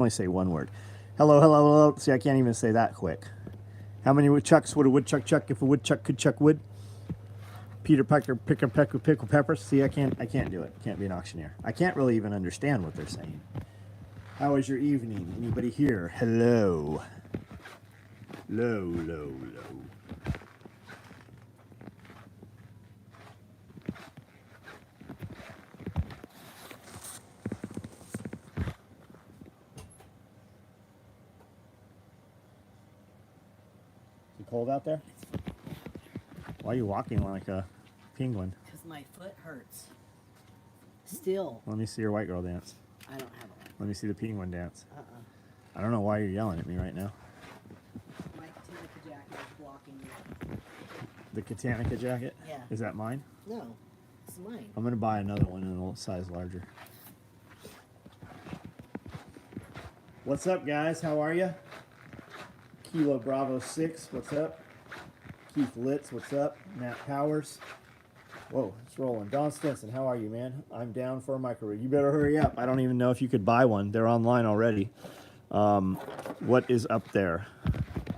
only say one word. Hello, hello, hello. See, I can't even say that quick. How many woodchucks would a woodchuck chuck if a woodchuck could chuck wood? Peter Pecker, picker, pecker, pickle peppers. See, I can't do it. Can't be an auctioneer. I can't really even understand what they're saying. How was your evening? Anybody here? Hello. Low, low, low. Is it cold out there? Why are you walking like a penguin? Because my foot hurts. Still. Let me see your white girl dance. I don't have one. Let me see the penguin dance. I don't know why you're yelling at me right now. My Tourniquet jacket is blocking me. The Tourniquet jacket? Yeah. Is that mine? No, it's mine. I'm going to buy another one in a size larger. What's up, guys? How are you? Kilo Bravo 6, what's up? Keith Litz, what's up? Matt Powers. Whoa, it's rolling. Don Stinson, how are you, man? I'm down for a micro rig. You better hurry up. I don't even know if you could buy one. They're online already. What is up there?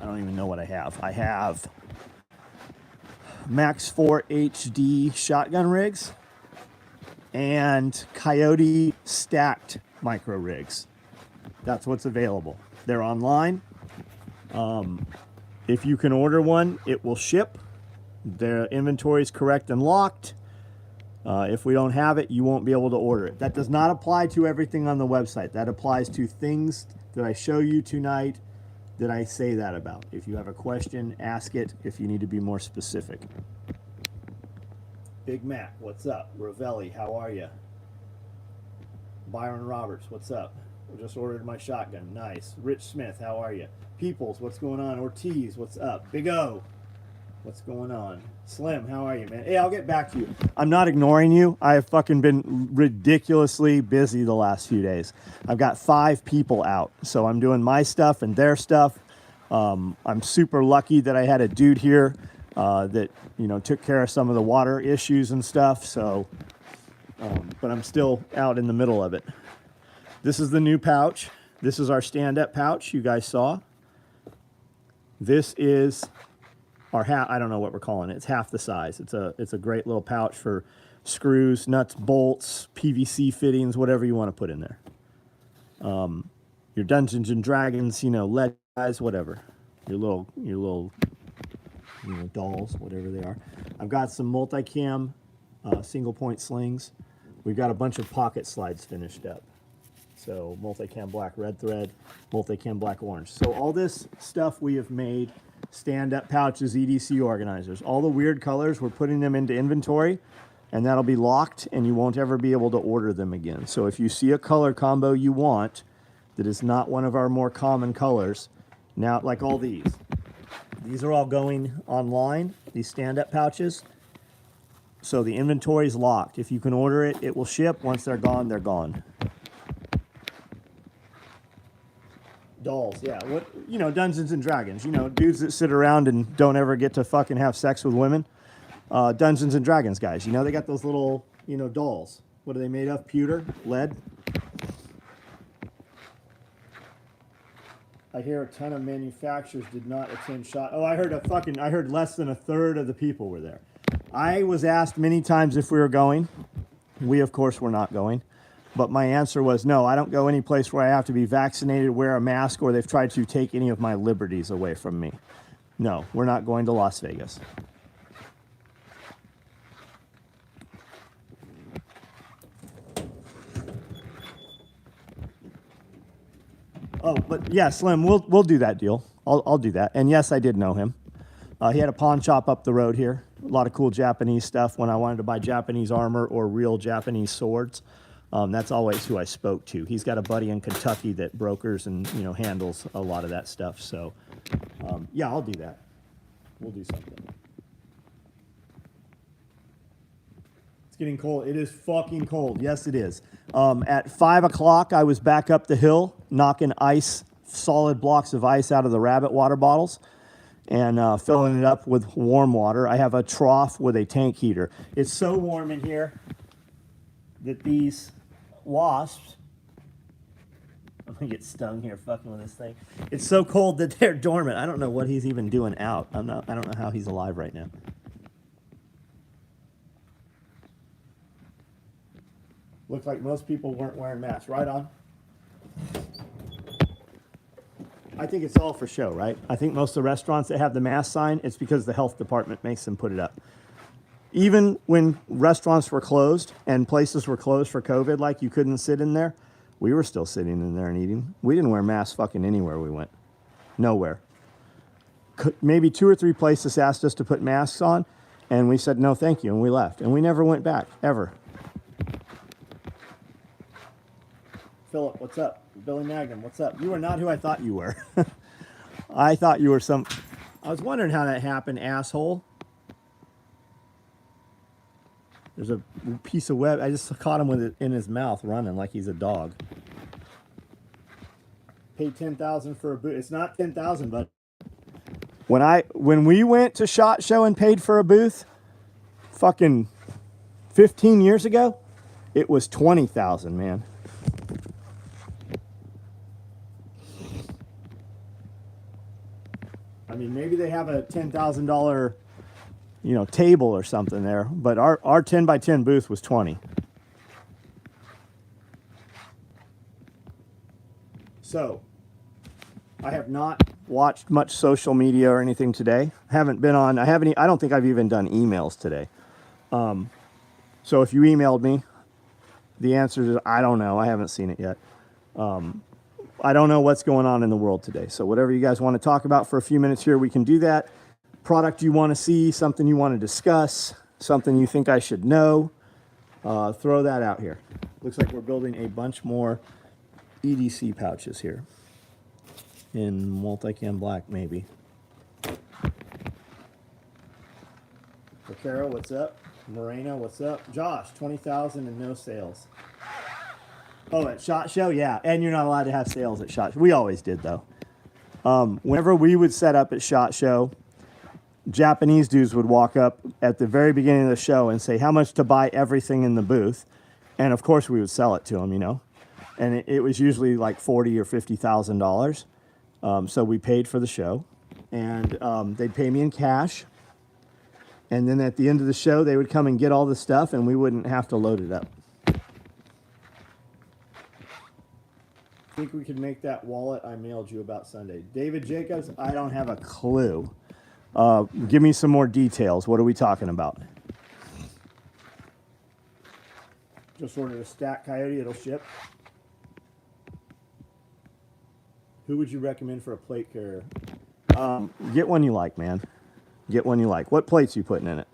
I don't even know what I have. I have Max 4 HD shotgun rigs and Coyote stacked micro rigs. That's what's available. They're online. If you can order one, it will ship. The inventory is correct and locked. If we don't have it, you won't be able to order it. That does not apply to everything on the website. That applies to things that I show you tonight that I say that about. If you have a question, ask it if you need to be more specific. Big Mac, what's up? Ravelli, how are you? Byron Roberts, what's up? I just ordered my shotgun. Nice. Rich Smith, how are you? Peoples, what's going on? Ortiz, what's up? Big O, what's going on? Slim, how are you, man? Hey, I'll get back to you. I'm not ignoring you. I have fucking been ridiculously busy the last few days. I've got 5 people out, so I'm doing my stuff and their stuff. I'm super lucky that I had a dude here that, you know, took care of some of the water issues and stuff. So, but I'm still out in the middle of it. This is the new pouch. This is our stand-up pouch you guys saw. This is our half. I don't know what we're calling it. It's half the size. It's a great little pouch for screws, nuts, bolts, PVC fittings, whatever you want to put in there. Your Dungeons and Dragons, you know, lead guys, whatever. Your little you know, dolls, whatever they are. I've got some multicam single point slings. We've got a bunch of pocket slides finished up. So multicam black red thread, multicam black orange. So all this stuff we have made, stand-up pouches, EDC organizers. All the weird colors, we're putting them into inventory, and that'll be locked, and you won't ever be able to order them again. So if you see a color combo you want that is not one of our more common colors, now, like all these are all going online, these stand-up pouches. So the inventory is locked. If you can order it, it will ship. Once they're gone, they're gone. Dolls, yeah. What, you know, Dungeons and Dragons. You know, dudes that sit around and don't ever get to fucking have sex with women. Dungeons and Dragons guys. You know, they got those little, you know, dolls. What are they made of? Pewter? Lead? I hear a ton of manufacturers did not attend shot. Oh, I heard less than a third of the people were there. I was asked many times if we were going. We, of course, were not going. But my answer was no, I don't go any place where I have to be vaccinated, wear a mask, or they've tried to take any of my liberties away from me. No, we're not going to Las Vegas. Oh, but yeah, Slim, we'll do that deal. I'll do that. And yes, I did know him. He had a pawn shop up the road here. A lot of cool Japanese stuff when I wanted to buy Japanese armor or real Japanese swords. That's always who I spoke to. He's got a buddy in Kentucky that brokers and, you know, handles a lot of that stuff. So, yeah, I'll do that. We'll do something. It's getting cold. It is fucking cold. Yes, it is. At 5 o'clock, I was back up the hill knocking ice, solid blocks of ice out of the rabbit water bottles and filling it up with warm water. I have a trough with a tank heater. It's so warm in here that these wasps, I'm gonna get stung here fucking with this thing. It's so cold that they're dormant. I don't know what he's even doing out. I don't know how he's alive right now. Looked like most people weren't wearing masks. Right on. I think it's all for show, right? I think most of the restaurants that have the mask sign, it's because the health department makes them put it up. Even when restaurants were closed and places were closed for COVID, like you couldn't sit in there, we were still sitting in there and eating. We didn't wear masks fucking anywhere we went. Nowhere. Maybe 2 or 3 places asked us to put masks on, and we said, no, thank you, and we left. And we never went back, ever. Philip, what's up? Billy Magnum, what's up? You are not who I thought you were. I thought you were some... I was wondering how that happened, asshole. There's a piece of web. I just caught him with it in his mouth running like he's a dog. Pay $10,000 for a booth. It's not $10,000, but when we went to SHOT Show and paid for a booth, fucking 15 years ago, it was $20,000, man. I mean, maybe they have a $10,000, table or something there, but our 10 by 10 booth was 20. So, I have not watched much social media or anything today. I don't think I've even done emails today. So if you emailed me, the answer is I don't know. I haven't seen it yet. I don't know what's going on in the world today. So whatever you guys want to talk about for a few minutes here, we can do that. Product you want to see, something you want to discuss, something you think I should know, throw that out here. Looks like we're building a bunch more EDC pouches here in multicam black, maybe. Vaquero, what's up? Moreno, what's up? Josh, 20,000 and no sales. Oh, at SHOT Show? Yeah, and you're not allowed to have sales at SHOT Show. We always did, though. Whenever we would set up at SHOT Show, Japanese dudes would walk up at the very beginning of the show and say how much to buy everything in the booth. And, of course, we would sell it to them, And it was usually like $40,000 or $50,000. So we paid for the show. And they'd pay me in cash. And then at the end of the show, they would come and get all the stuff, and we wouldn't have to load it up. Think we could make that wallet I mailed you about Sunday. David Jacobs, I don't have a clue. Give me some more details. What are we talking about? Just ordered a stack coyote. It'll ship. Who would you recommend for a plate carrier? Get one you like, man. Get one you like. What plates you putting in it?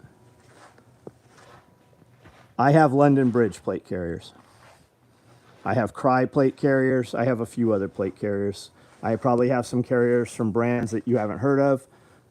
I have London Bridge plate carriers. I have Cry plate carriers. I have a few other plate carriers. I probably have some carriers from brands that you haven't heard of.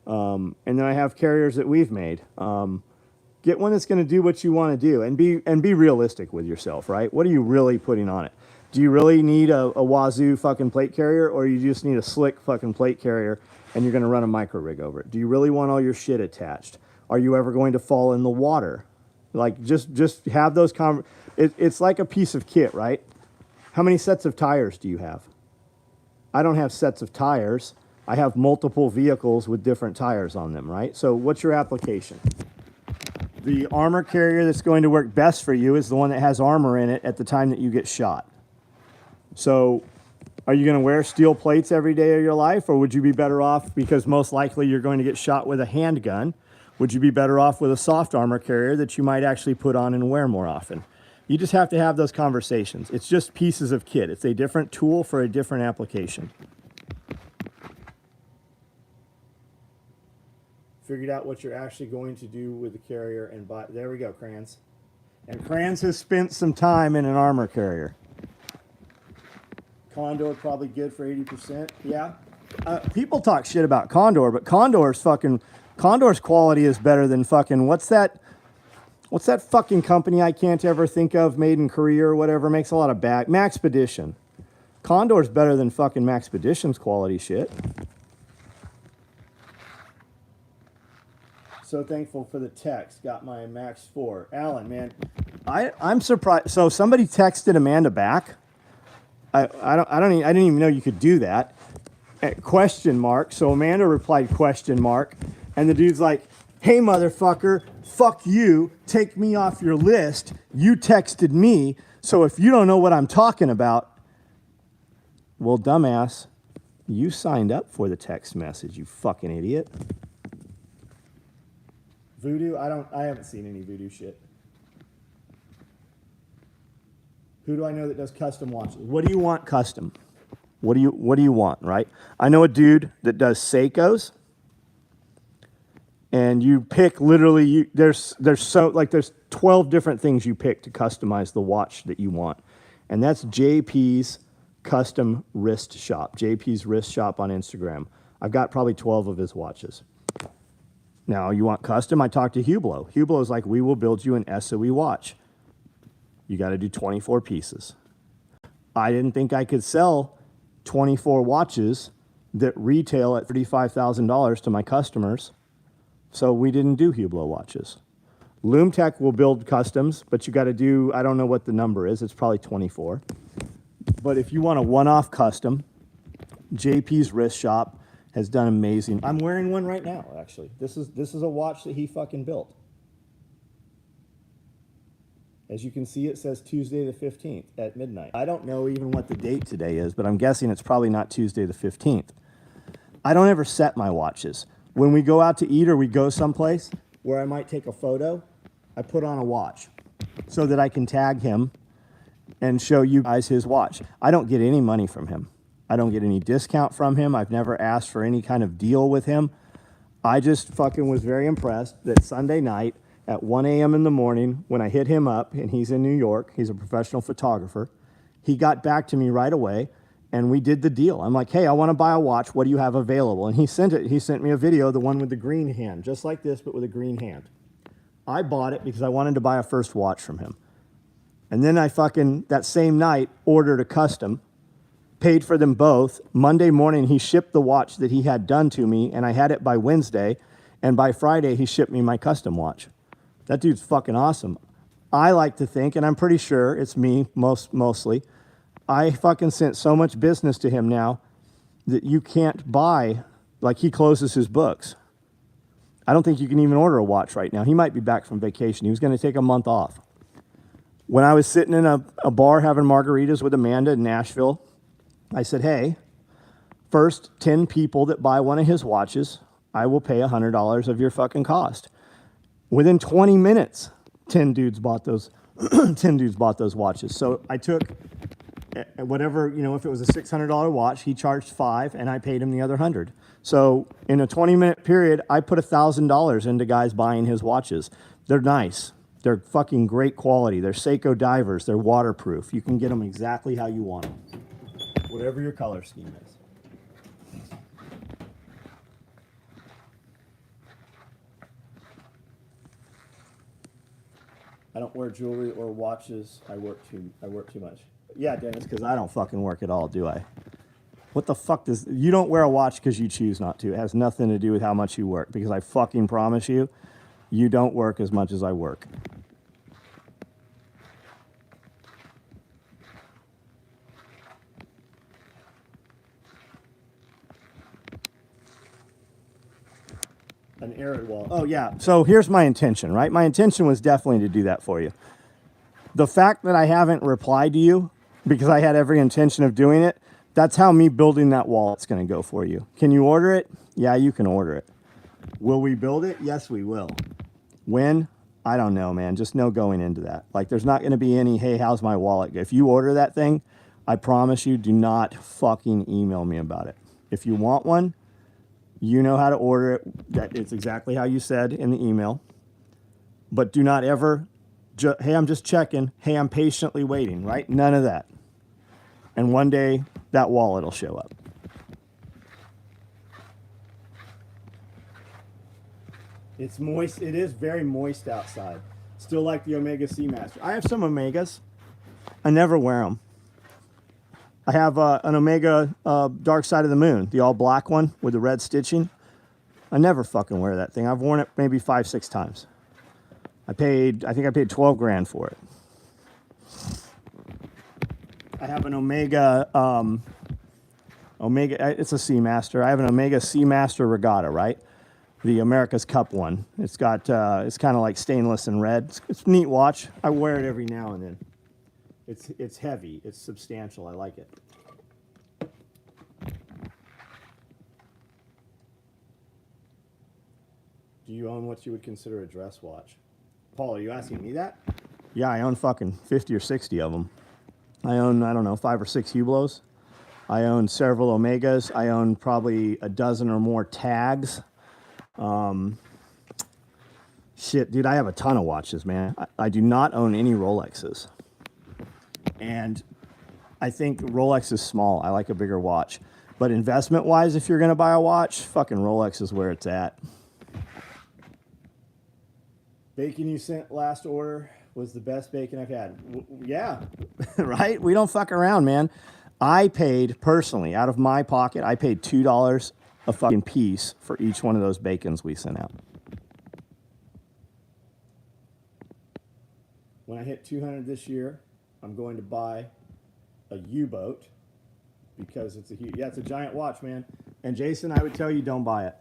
And then I have carriers that we've made. Get one that's going to do what you want to do and be realistic with yourself, right? What are you really putting on it? Do you really need a Wazoo fucking plate carrier, or you just need a slick fucking plate carrier and you're going to run a micro rig over it? Do you really want all your shit attached? Are you ever going to fall in the water? Like, just have those it's like a piece of kit, right? How many sets of tires do you have? I don't have sets of tires. I have multiple vehicles with different tires on them, right? So what's your application? The armor carrier that's going to work best for you is the one that has armor in it at the time that you get shot. So are you going to wear steel plates every day of your life, or would you be better off, because most likely you're going to get shot with a handgun, would you be better off with a soft armor carrier that you might actually put on and wear more often? You just have to have those conversations. It's just pieces of kit. It's a different tool for a different application. Figured out what you're actually going to do with the carrier and buy. There we go, Crans. And Crans has spent some time in an armor carrier. Condor probably good for 80%. Yeah. People talk shit about Condor, but Condor's quality is better than fucking, what's that fucking company I can't ever think of, made in Korea or whatever, makes a lot of bad, Maxpedition. Condor's better than fucking Maxpedition's quality shit. So thankful for the text. Got my Max 4. Alan, man, I'm surprised. So somebody texted Amanda back. I didn't even know you could do that. Question mark. So Amanda replied question mark, and the dude's like, "Hey motherfucker, fuck you. Take me off your list. You texted me, so if you don't know what I'm talking about, well, dumbass, you signed up for the text message. You fucking idiot." Voodoo? I haven't seen any voodoo shit. Who do I know that does custom watches? What do you want custom? What do you want, right? I know a dude that does Seikos, and you pick literally there's 12 different things you pick to customize the watch that you want. And that's JP's custom wrist shop. JP's wrist shop on Instagram. I've got probably 12 of his watches. Now, you want custom? I talked to Hublot. Hublot's like, "We will build you an SOE watch. You got to do 24 pieces." I didn't think I could sell 24 watches that retail at $35,000 to my customers, so we didn't do Hublot watches. LoomTech will build customs, but you got to do, I don't know what the number is, it's probably 24. But if you want a one-off custom, JP's wrist shop has done amazing. I'm wearing one right now, actually. This is a watch that he fucking built. As you can see, it says Tuesday the 15th at midnight. I don't know even what the date today is, but I'm guessing it's probably not Tuesday the 15th. I don't ever set my watches. When we go out to eat or we go someplace where I might take a photo, I put on a watch so that I can tag him and show you guys his watch. I don't get any money from him. I don't get any discount from him. I've never asked for any kind of deal with him. I just fucking was very impressed that Sunday night at 1 a.m. in the morning, when I hit him up, and he's in New York, he's a professional photographer, he got back to me right away, and we did the deal. I'm like, "Hey, I want to buy a watch. What do you have available?" And he sent it. He sent me a video, the one with the green hand, just like this, but with a green hand. I bought it because I wanted to buy a first watch from him. And then I fucking, that same night, ordered a custom, paid for them both. Monday morning, he shipped the watch that he had done to me, and I had it by Wednesday. And by Friday, he shipped me my custom watch. That dude's fucking awesome. I like to think, and I'm pretty sure it's me mostly, I fucking sent so much business to him now that you can't buy, like he closes his books. I don't think you can even order a watch right now. He might be back from vacation. He was going to take a month off. When I was sitting in a bar having margaritas with Amanda in Nashville, I said, "Hey, first 10 people that buy one of his watches, I will pay $100 of your fucking cost." Within 20 minutes, 10 dudes bought those 10 dudes bought those watches. So I took whatever, if it was a $600 watch, he charged $5 and I paid him the other $100. So in a 20-minute period, I put $1,000 into guys buying his watches. They're nice. They're fucking great quality. They're Seiko divers. They're waterproof. You can get them exactly how you want them. Whatever your color scheme is. I don't wear jewelry or watches. I work too much. Yeah, Dennis, because I don't fucking work at all, do I? What the fuck does... You don't wear a watch because you choose not to. It has nothing to do with how much you work, because I fucking promise you, you don't work as much as I work. An arid wall. Oh, yeah. So here's my intention, right? My intention was definitely to do that for you. The fact that I haven't replied to you, because I had every intention of doing it, that's how me building that wallet's going to go for you. Can you order it? Yeah, you can order it. Will we build it? Yes, we will. When? I don't know, man. Just know going into that. Like, there's not going to be any, "Hey, how's my wallet?" If you order that thing, I promise you, do not fucking email me about it. If you want one, you know how to order it. That it's exactly how you said in the email. But do not ever, "Hey, I'm just checking. Hey, I'm patiently waiting," right? None of that. And one day, that wallet will show up. It's moist. It is very moist outside. Still like the Omega Seamaster. I have some Omegas. I never wear them. I have an Omega Dark Side of the Moon, the all black one with the red stitching. I never fucking wear that thing. I've worn it maybe 5-6 times. I think I paid 12 grand for it. I have an Omega, it's a Seamaster. I have an Omega Seamaster Regatta, right? The America's Cup one. It's got, it's kind of like stainless and red. It's a neat watch. I wear it every now and then. It's heavy. It's substantial. I like it. Do you own what you would consider a dress watch? Paul, are you asking me that? Yeah, I own fucking 50 or 60 of them. I own, I don't know, 5 or 6 Hublots. I own several Omegas. I own probably a dozen or more tags. Shit, dude, I have a ton of watches, man. I do not own any Rolexes. And I think Rolex is small. I like a bigger watch. But investment-wise, if you're going to buy a watch, fucking Rolex is where it's at. Bacon you sent last order was the best bacon I've had. Yeah, right? We don't fuck around, man. I paid, personally, out of my pocket, I paid $2 a fucking piece for each one of those bacons we sent out. When I hit 200 this year, I'm going to buy a U-boat because it's it's a giant watch, man. And Jason, I would tell you don't buy it.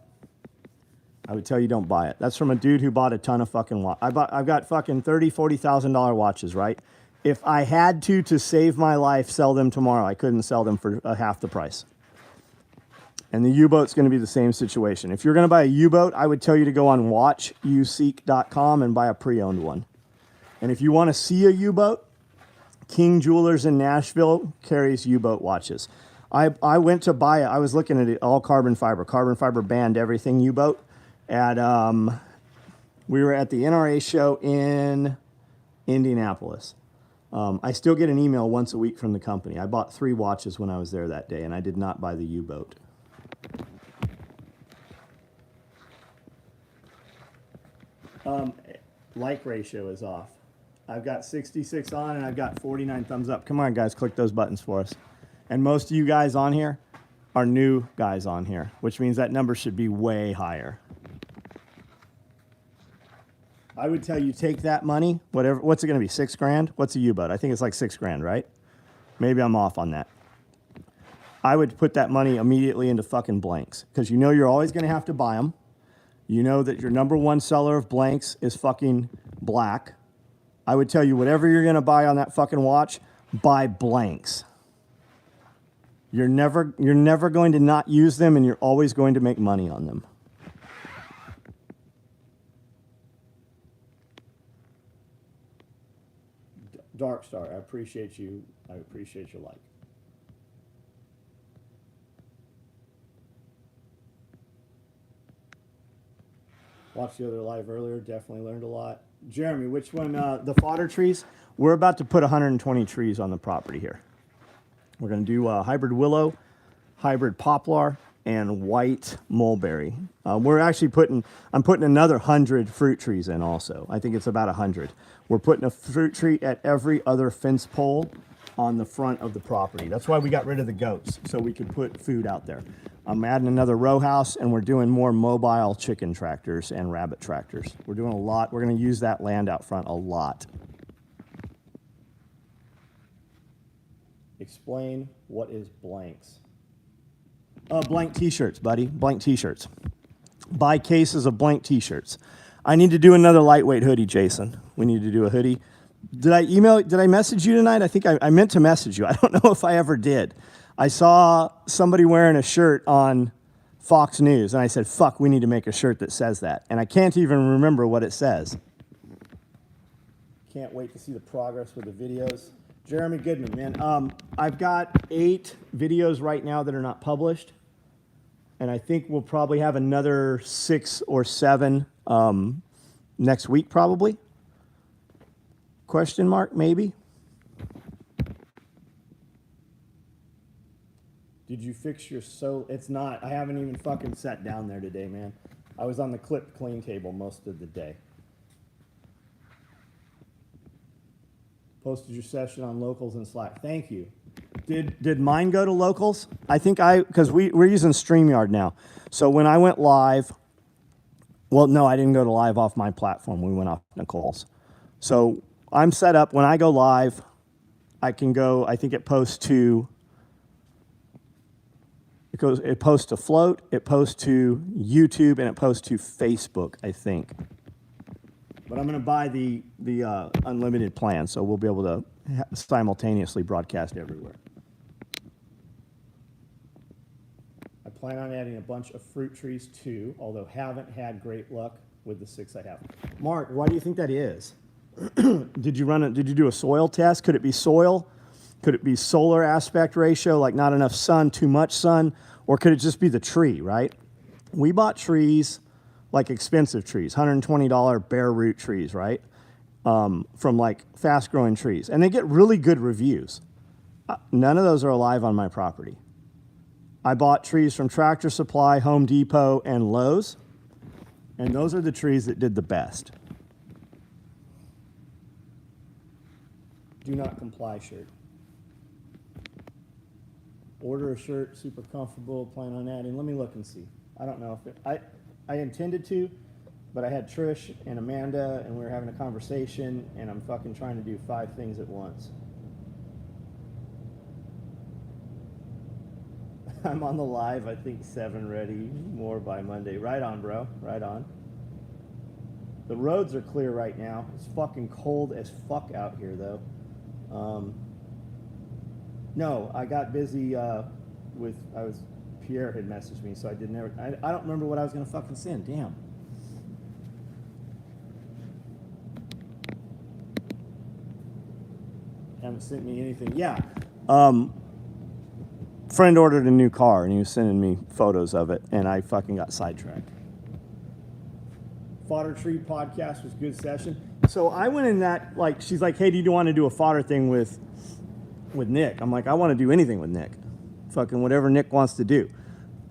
I would tell you don't buy it. That's from a dude who bought a ton of fucking watch. I've got fucking $30,000, $40,000 watches, right? If I had to save my life, sell them tomorrow, I couldn't sell them for half the price. And the U-boat's going to be the same situation. If you're going to buy a U-boat, I would tell you to go on watchuseek.com and buy a pre-owned one. And if you want to see a U-boat, King Jewelers in Nashville carries U-boat watches. I went to buy it. I was looking at it, all carbon fiber band, everything U-boat. We were at the NRA show in Indianapolis. I still get an email once a week from the company. I bought 3 watches when I was there that day, and I did not buy the U-boat. Like ratio is off. I've got 66 on and I've got 49 thumbs up. Come on, guys, click those buttons for us. And most of you guys on here are new guys on here, which means that number should be way higher. I would tell you take that money, whatever. What's it going to be? 6 grand? What's a U-boat? I think it's like 6 grand, right? Maybe I'm off on that. I would put that money immediately into fucking blanks because you know you're always going to have to buy them. You know that your number one seller of blanks is fucking black. I would tell you whatever you're going to buy on that fucking watch, buy blanks. You're never going to not use them, and you're always going to make money on them. Dark Star, I appreciate you. I appreciate your like. Watched the other live earlier, definitely learned a lot. Jeremy, which one? The fodder trees? We're about to put 120 trees on the property here. We're going to do hybrid willow, hybrid poplar, and white mulberry. We're actually I'm putting another 100 fruit trees in also. I think it's about 100. We're putting a fruit tree at every other fence pole on the front of the property. That's why we got rid of the goats, so we could put food out there. I'm adding another row house, and we're doing more mobile chicken tractors and rabbit tractors. We're doing a lot. We're going to use that land out front a lot. Explain what is blanks. Blank t-shirts, buddy. Blank t-shirts. Buy cases of blank t-shirts. I need to do another lightweight hoodie, Jason. We need to do a hoodie. Did I message you tonight? I think I meant to message you. I don't know if I ever did. I saw somebody wearing a shirt on Fox News, and I said, fuck, we need to make a shirt that says that. And I can't even remember what it says. Can't wait to see the progress with the videos. Jeremy Goodman, man. I've got 8 videos right now that are not published, and I think we'll probably have another 6 or 7 next week, probably. Question mark, maybe. Did you fix your It's not. I haven't even fucking sat down there today, man. I was on the clip clean table most of the day. Posted your session on locals and Slack. Thank you. Did mine go to locals? I think because we're using StreamYard now. So when I went live, well, no, I didn't go to live off my platform. We went off Nicole's. So I'm set up. When I go live, I can go, I think it posts to, it posts to Float, it posts to YouTube, and it posts to Facebook, I think. But I'm going to buy the unlimited plan, so we'll be able to simultaneously broadcast everywhere. I plan on adding a bunch of fruit trees too, although haven't had great luck with the 6 I have. Mark, why do you think that is? Did you do a soil test? Could it be soil? Could it be solar aspect ratio, like not enough sun, too much sun? Or could it just be the tree, right? We bought trees, like expensive trees, $120 bare root trees, right? From like fast growing trees. And they get really good reviews. None of those are alive on my property. I bought trees from Tractor Supply, Home Depot, and Lowe's. And those are the trees that did the best. Do not comply shirt. Order a shirt, super comfortable, plan on adding. Let me look and see. I don't know if it, I intended to, but I had Trish and Amanda and we were having a conversation and I'm fucking trying to do 5 things at once. I'm on the live, I think 7 ready, more by Monday. Right on, bro, right on. The roads are clear right now. It's fucking cold as fuck out here though. No, I got busy Pierre had messaged me, so I don't remember what I was gonna fucking send, damn. Haven't sent me anything, yeah. Friend ordered a new car and he was sending me photos of it and I fucking got sidetracked. Fodder Tree podcast was good session. So I went in that, like, she's like, hey, do you want to do a fodder thing with Nick? I'm like, I want to do anything with Nick. Fucking whatever Nick wants to do.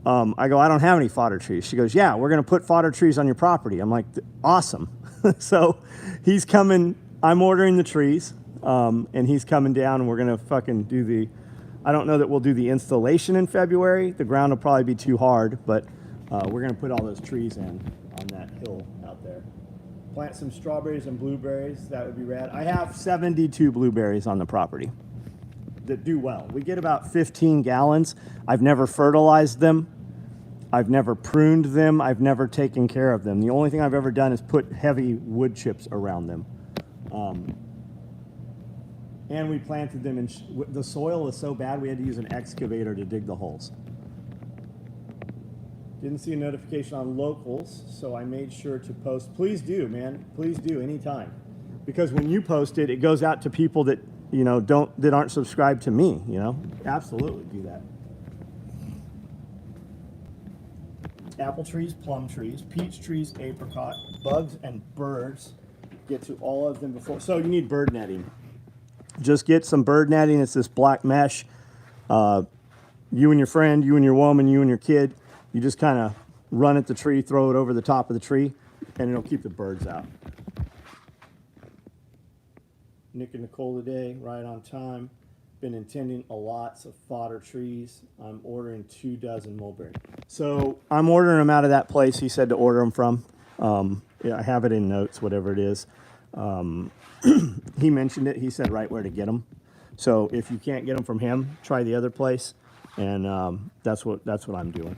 I go, I don't have any fodder trees. She goes, yeah, we're going to put fodder trees on your property. I'm like, awesome. So he's coming, I'm ordering the trees, and he's coming down and we're going to fucking do I don't know that we'll do the installation in February. The ground will probably be too hard, but we're going to put all those trees in on that hill out there. Plant some strawberries and blueberries. That would be rad. I have 72 blueberries on the property that do well. We get about 15 gallons. I've never fertilized them. I've never pruned them. I've never taken care of them. The only thing I've ever done is put heavy wood chips around them. And we planted them in, the soil was so bad we had to use an excavator to dig the holes. Didn't see a notification on locals, so I made sure to post. Please do, man. Please do, anytime. Because when you post it, it goes out to people that, you know, that aren't subscribed to me, you know? Absolutely do that. Apple trees, plum trees, peach trees, apricot, bugs and birds. Get to all of them before. So you need bird netting. Just get some bird netting. It's this black mesh. You and your friend, you and your woman, you and your kid, you just kind of run at the tree, throw it over the top of the tree, and it'll keep the birds out. Nick and Nicole today, right on time. Been intending a lots of fodder trees. I'm ordering 2 dozen mulberry. So I'm ordering them out of that place he said to order them from. Yeah, I have it in notes, whatever it is. He mentioned it. He said right where to get them. So if you can't get them from him, try the other place, and that's what I'm doing.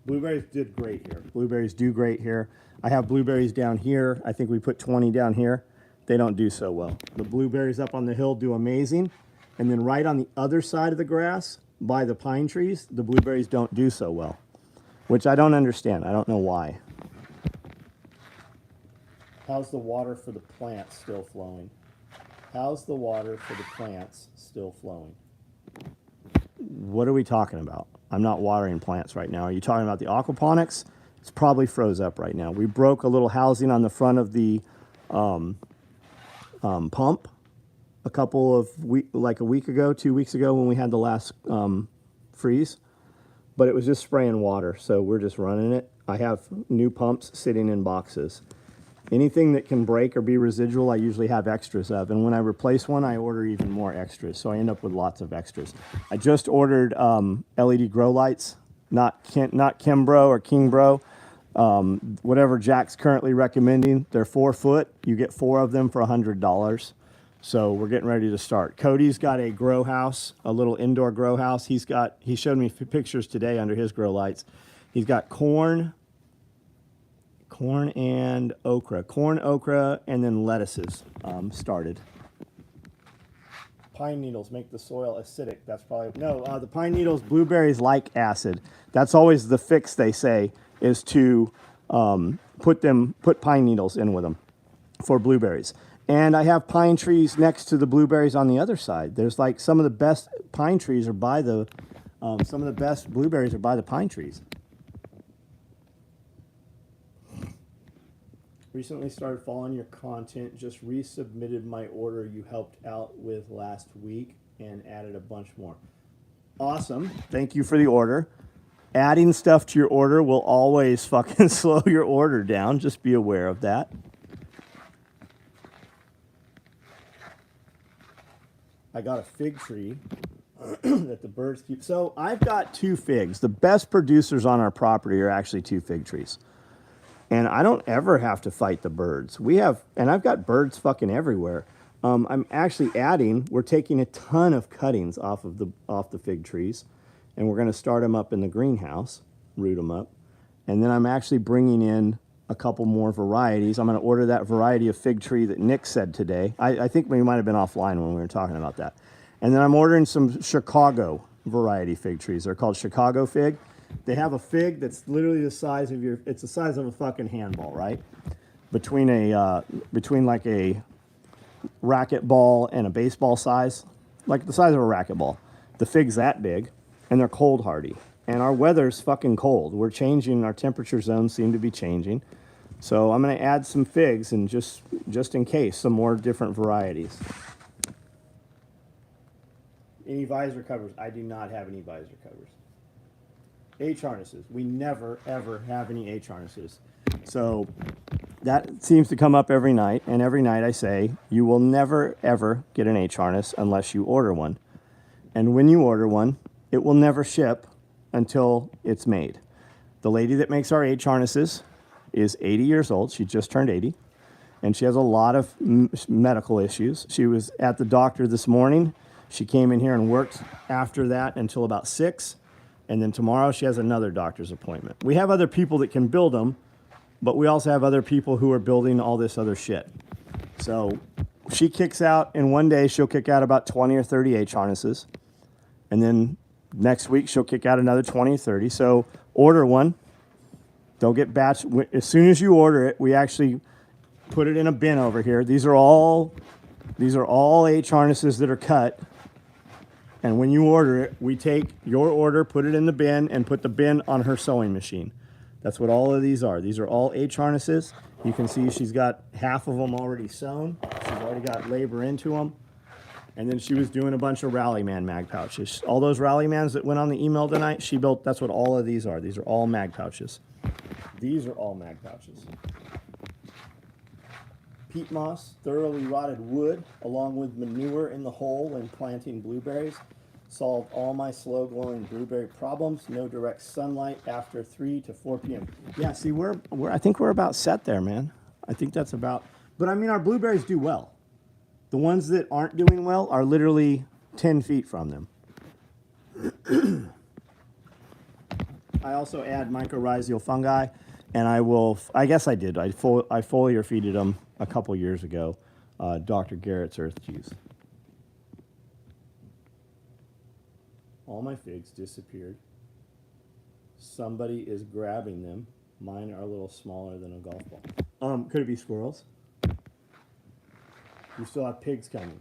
Blueberries did great here. Blueberries do great here. I have blueberries down here. I think we put 20 down here. They don't do so well. The blueberries up on the hill do amazing, and then right on the other side of the grass by the pine trees, the blueberries don't do so well, which I don't understand. I don't know why. How's the water for the plants still flowing? How's the water for the plants still flowing? What are we talking about? I'm not watering plants right now. Are you talking about the aquaponics? It's probably froze up right now. We broke a little housing on the front of the pump a couple of like a week ago, 2 weeks ago when we had the last freeze, but it was just spraying water, so we're just running it. I have new pumps sitting in boxes. Anything that can break or be residual, I usually have extras of, and when I replace one, I order even more extras, so I end up with lots of extras. I just ordered LED grow lights, not Kimbro or Kingbro, whatever Jack's currently recommending. They're 4 foot. You get 4 of them for $100. So we're getting ready to start. Cody's got a grow house, a little indoor grow house. He showed me pictures today under his grow lights. He's got corn and okra, and then lettuces started. Pine needles make the soil acidic. That's probably, no, the pine needles, blueberries like acid. That's always the fix, they say, is to put pine needles in with them for blueberries. And I have pine trees next to the blueberries on the other side. There's like some of the best pine trees are by the, some of the best blueberries are by the pine trees. Recently started following your content. Just resubmitted my order you helped out with last week and added a bunch more. Awesome. Thank you for the order. Adding stuff to your order will always fucking slow your order down. Just be aware of that. I got a fig tree that the birds keep. So I've got 2 figs. The best producers on our property are actually 2 fig trees. And I don't ever have to fight the birds. And I've got birds fucking everywhere. I'm actually we're taking a ton of cuttings off the fig trees, and we're going to start them up in the greenhouse, root them up. And then I'm actually bringing in a couple more varieties. I'm going to order that variety of fig tree that Nick said today. I think we might have been offline when we were talking about that. And then I'm ordering some Chicago variety fig trees. They're called Chicago fig. They have a fig that's literally the size of it's the size of a fucking handball, right? Between like a racquetball and a baseball size, like the size of a racquetball. The fig's that big, and they're cold hardy. And our weather's fucking cold. We're changing, our temperature zones seem to be changing. So I'm going to add some figs, and just in case, some more different varieties. Any visor covers? I do not have any visor covers. H harnesses. We never, ever have any H harnesses. So that seems to come up every night. And every night I say, you will never, ever get an H harness unless you order one. And when you order one, it will never ship until it's made. The lady that makes our H harnesses is 80 years old. She just turned 80. And she has a lot of medical issues. She was at the doctor this morning. She came in here and worked after that until about 6. And then tomorrow she has another doctor's appointment. We have other people that can build them, but we also have other people who are building all this other shit. So she kicks out, in one day she'll kick out about 20 or 30 H harnesses. And then next week she'll kick out another 20 or 30. So order one. Don't get batch. As soon as you order it, we actually put it in a bin over here. These are all H harnesses that are cut. And when you order it, we take your order, put it in the bin, and put the bin on her sewing machine. That's what all of these are. These are all H harnesses. You can see she's got half of them already sewn. She's already got labor into them. And then she was doing a bunch of Rallyman mag pouches. All those Rallymans that went on the email tonight, she built, that's what all of these are. These are all mag pouches. These are all mag pouches. Peat moss, thoroughly rotted wood, along with manure in the hole when planting blueberries, solved all my slow-glowing blueberry problems. No direct sunlight after 3 to 4 p.m. Yeah, see, I think we're about set there, man. I think that's about. But I mean, our blueberries do well. The ones that aren't doing well are literally 10 feet from them. I also add mycorrhizal fungi, and I guess I did. I foliar feeded them a couple years ago, Dr. Garrett's Earth Juice. All my figs disappeared. Somebody is grabbing them. Mine are a little smaller than a golf ball. Could it be squirrels? You still have pigs coming.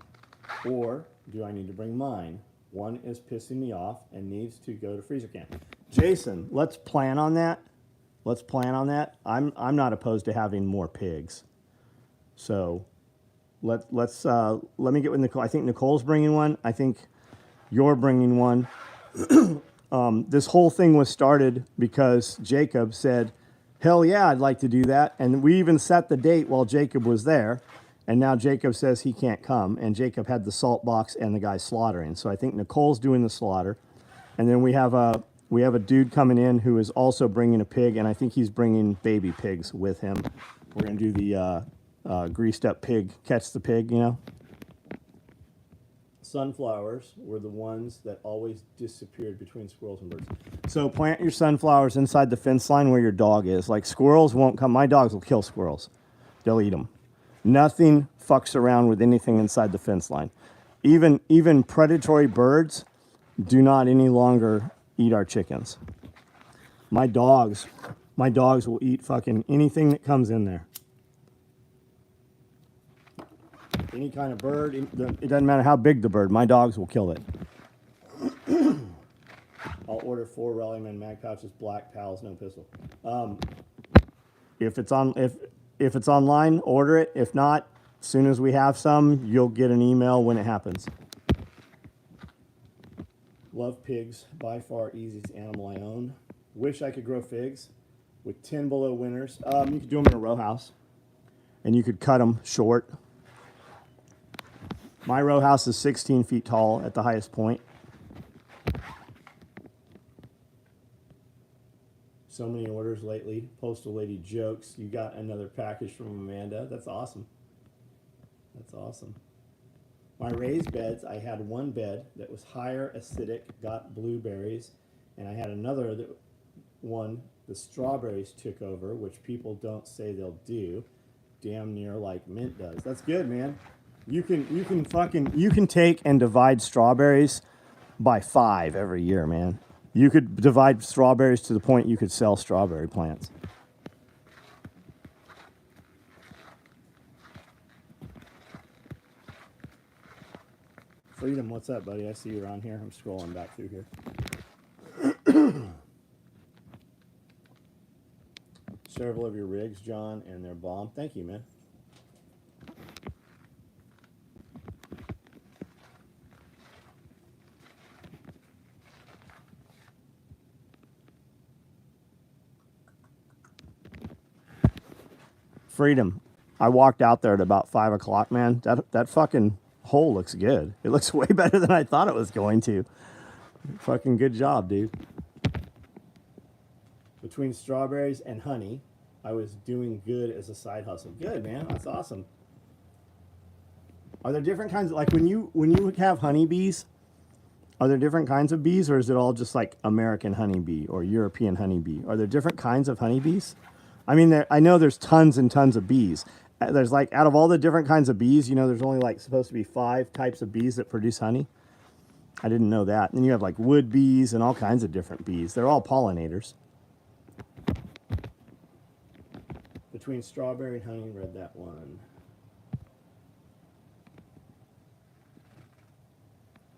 Or do I need to bring mine? One is pissing me off and needs to go to freezer camp. Jason, let's plan on that. Let's plan on that. I'm not opposed to having more pigs. So let me get with Nicole. I think Nicole's bringing one. I think you're bringing one. This whole thing was started because Jacob said, hell yeah, I'd like to do that. And we even set the date while Jacob was there. And now Jacob says he can't come. And Jacob had the salt box and the guy slaughtering. So I think Nicole's doing the slaughter. And then we have a dude coming in who is also bringing a pig. And I think he's bringing baby pigs with him. We're going to do the greased up pig, catch the pig, you know. sunflowers were the ones that always disappeared between squirrels and birds. So plant your sunflowers inside the fence line where your dog is. Like squirrels won't come. My dogs will kill squirrels. They'll eat them. Nothing fucks around with anything inside the fence line. Even predatory birds do not any longer eat our chickens. My dogs will eat fucking anything that comes in there. Any kind of bird, it doesn't matter how big the bird, my dogs will kill it. I'll order 4 Rallyman mag pouches, black pals, no pistol. If it's online, order it. If not, as soon as we have some, you'll get an email when it happens. Love pigs, by far easiest animal I own. Wish I could grow figs with 10 below winters. You could do them in a row house, and you could cut them short. My row house is 16 feet tall at the highest point. So many orders lately. Postal lady jokes. You got another package from Amanda. That's awesome. That's awesome. My raised beds, I had one bed that was higher acidic, got blueberries, and I had another one, the strawberries took over, which people don't say they'll do, damn near like mint does. That's good, man. You can take and divide strawberries by 5 every year, man. You could divide strawberries to the point you could sell strawberry plants. Freedom, what's up, buddy? I see you around here. I'm scrolling back through here. Several of your rigs, John, and they're bomb. Thank you, man. Freedom. I walked out there at about 5 o'clock, man. That fucking hole looks good. It looks way better than I thought it was going to. Fucking good job, dude. Between strawberries and honey, I was doing good as a side hustle. Good, man. That's awesome. Are there different kinds of, like when you have honeybees, are there different kinds of bees, or is it all just like American honeybee or European honeybee? Are there different kinds of honeybees? I mean, I know there's tons and tons of bees. There's like, out of all the different kinds of bees, you know, there's only like supposed to be 5 types of bees that produce honey. I didn't know that. And you have like wood bees and all kinds of different bees. They're all pollinators. Between strawberry and honey, read that one.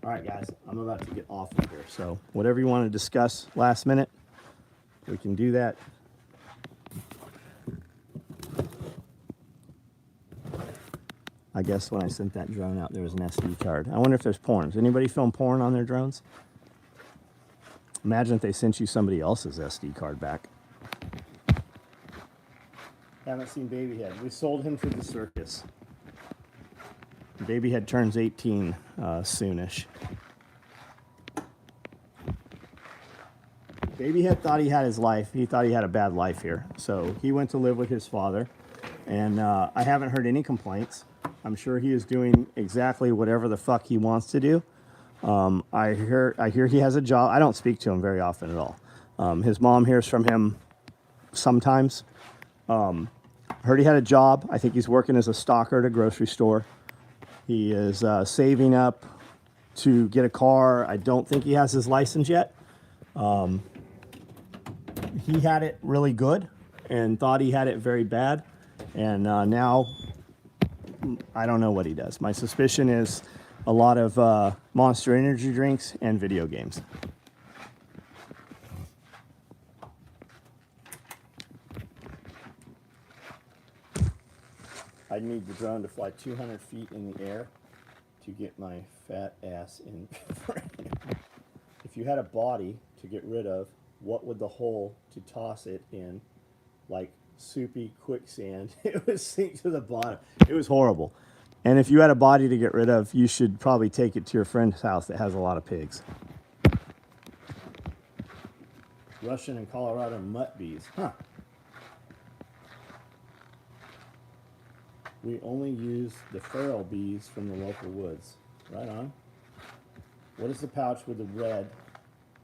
All right, guys, I'm about to get off of here. So whatever you want to discuss last minute, we can do that. I guess when I sent that drone out, there was an SD card. I wonder if there's porn. Does anybody film porn on their drones? Imagine if they sent you somebody else's SD card back. Haven't seen Babyhead. We sold him to the circus. Babyhead turns 18 soonish. Babyhead thought he had his life. He thought he had a bad life here. So he went to live with his father. And I haven't heard any complaints. I'm sure he is doing exactly whatever the fuck he wants to do. I hear he has a job. I don't speak to him very often at all. His mom hears from him sometimes. Heard he had a job. I think he's working as a stalker at a grocery store. He is saving up to get a car. I don't think he has his license yet. He had it really good and thought he had it very bad. And now I don't know what he does. My suspicion is a lot of Monster Energy drinks and video games. I need the drone to fly 200 feet in the air to get my fat ass in frame. If you had a body to get rid of, what would the hole to toss it in, like soupy quicksand? It would sink to the bottom. It was horrible. And if you had a body to get rid of, you should probably take it to your friend's house that has a lot of pigs. Russian and Colorado mutt bees. Huh. We only use the feral bees from the local woods. Right on. What is the pouch with the red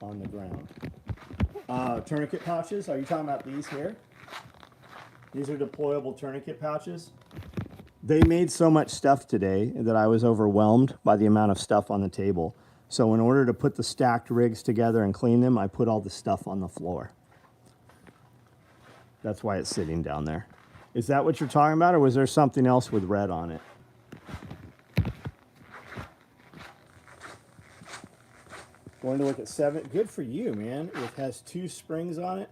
on the ground? Tourniquet pouches. Are you talking about these here? These are deployable tourniquet pouches. They made so much stuff today that I was overwhelmed by the amount of stuff on the table. So in order to put the stacked rigs together and clean them, I put all the stuff on the floor. That's why it's sitting down there. Is that what you're talking about, or was there something else with red on it? Going to look at 7. Good for you, man. It has 2 springs on it.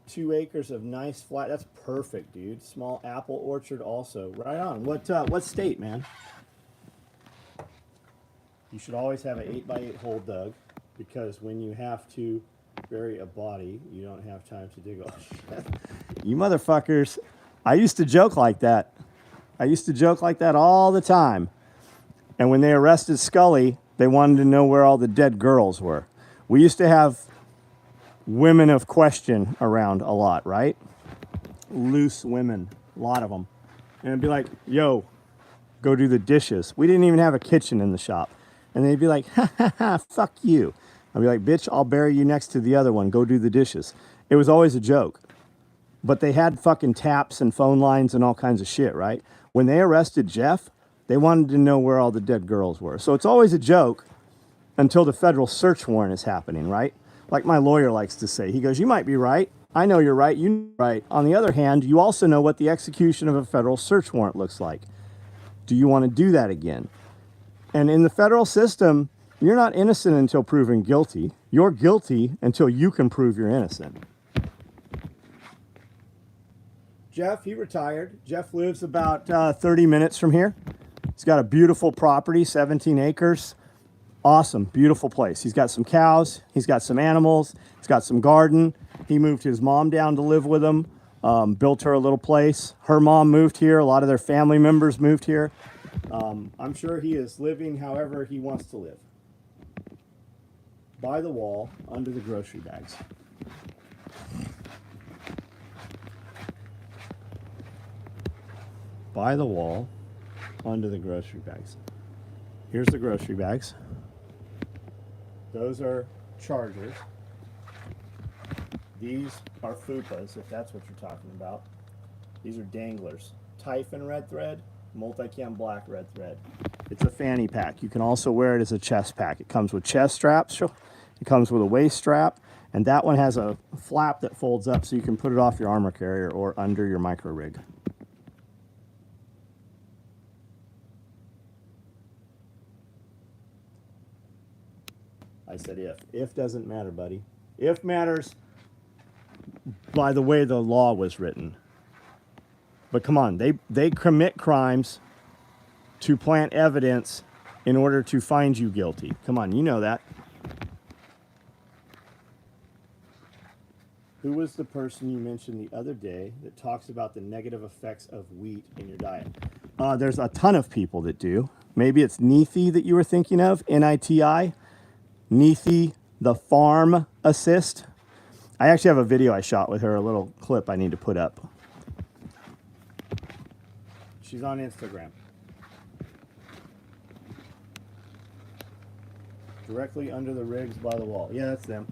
2 acres of nice flat. That's perfect, dude. Small apple orchard also. Right on. What state, man? You should always have an 8x8 hole dug, because when you have to bury a body, you don't have time to dig all shit. You motherfuckers. I used to joke like that. I used to joke like that all the time. And when they arrested Scully, they wanted to know where all the dead girls were. We used to have women of question around a lot, right? Loose women, a lot of them. And it'd be like, yo, go do the dishes. We didn't even have a kitchen in the shop. And they'd be like, ha ha ha, fuck you. I'd be like, bitch, I'll bury you next to the other one. Go do the dishes. It was always a joke. But they had fucking taps and phone lines and all kinds of shit, right? When they arrested Jeff, they wanted to know where all the dead girls were. So it's always a joke until the federal search warrant is happening, right? Like my lawyer likes to say. He goes, you might be right. I know you're right. You're right. On the other hand, you also know what the execution of a federal search warrant looks like. Do you want to do that again? And in the federal system, you're not innocent until proven guilty. You're guilty until you can prove you're innocent. Jeff, he retired. Jeff lives about 30 minutes from here. He's got a beautiful property, 17 acres. Awesome, beautiful place. He's got some cows. He's got some animals. He's got some garden. He moved his mom down to live with him, built her a little place. Her mom moved here. A lot of their family members moved here. I'm sure he is living however he wants to live. By the wall, under the grocery bags. By the wall, under the grocery bags. Here's the grocery bags. Those are chargers. These are fupas, if that's what you're talking about. These are danglers. Typhon red thread, multicam black red thread. It's a fanny pack. You can also wear it as a chest pack. It comes with chest straps. It comes with a waist strap. And that one has a flap that folds up so you can put it off your armor carrier or under your micro rig. I said if. If doesn't matter, buddy. If matters by the way the law was written. But come on, they commit crimes to plant evidence in order to find you guilty. Come on, you know that. Who was the person you mentioned the other day that talks about the negative effects of wheat in your diet? There's a ton of people that do. Maybe it's Nethi that you were thinking of, N-I-T-I. Nethi, the farm assist. I actually have a video I shot with her, a little clip I need to put up. She's on Instagram. Directly under the rigs by the wall. Yeah, that's them.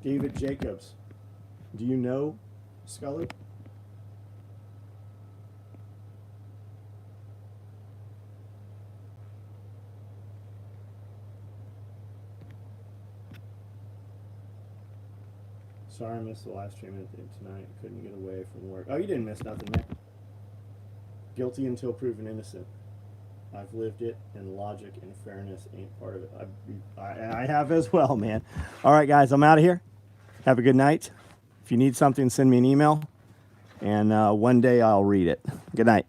David Jacobs. Do you know Scully? Sorry I missed the live stream tonight. Couldn't get away from work. Oh, you didn't miss nothing, man. Guilty until proven innocent. I've lived it, and logic and fairness ain't part of it. I have as well, man. All right, guys, I'm out of here. Have a good night. If you need something, send me an email, and one day I'll read it. Good night.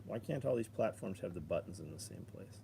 Why can't all these platforms have the buttons in the same place?